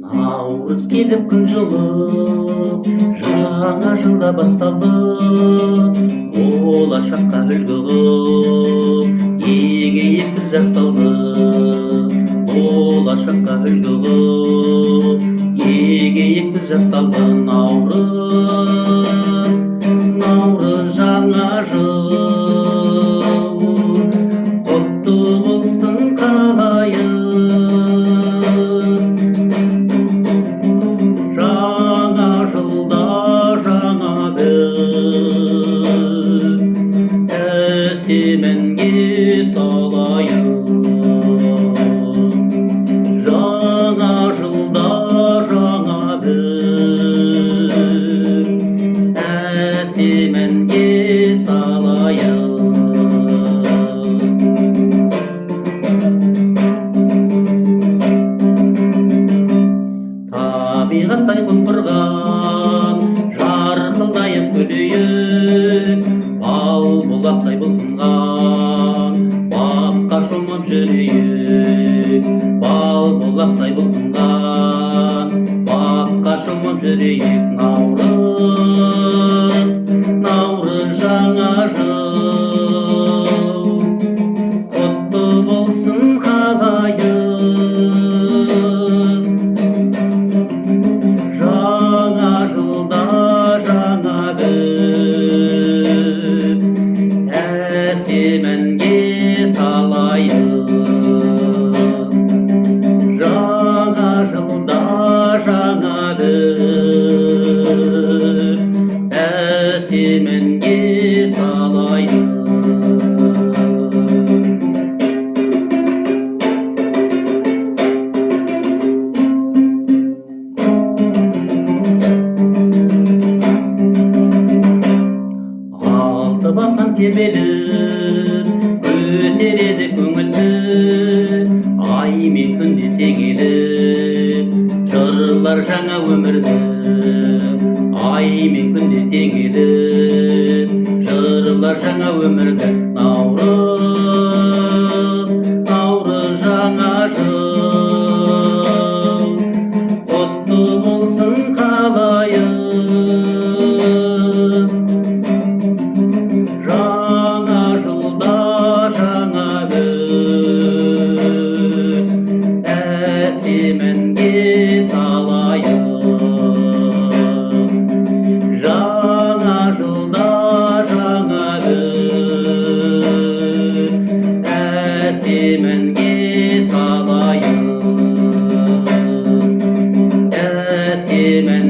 Наурыз келіп күн жылып, жаңа жылда басталды. Болашаққа үлгі қып, егейік біз жасталды. Болашаққа үлгі қып, егейік біз жасталды. Наурыз, наурыз жаңа жыл, құтты болсын қалайық. Жаңа жылда жаңа бір әсемінге салайық. Жаңа жылда жаңа бір әсемінге салайық. Табиғаттай құлпырған жарқылдайып күлейік, бал бұлақтай бұлқынған баққа шомып жүрейік. Бал бұлақтай бұлқынған баққа шомып жүрейік. Наурыз, наурыз жаңа жыл, құтты болсын қалайық. Жаңа жылда жаңа бір әсемінге салайық. Жаңа жылда жаңа бір әсемінге салайық. Алты бақан тебеліп көтереді көңілді, ай мен күнде теңеліп жырлар жаңа өмірді. Ай мен күнде теңеліп жырлар жаңа өмірді. Наурыз, наурыз жаңа жыл, құтты болсын қалайық. Жаңа жылда жаңа бір әсемінге салайық. Жаңа жылда жаңа бір әсемінге салайық. Әсемін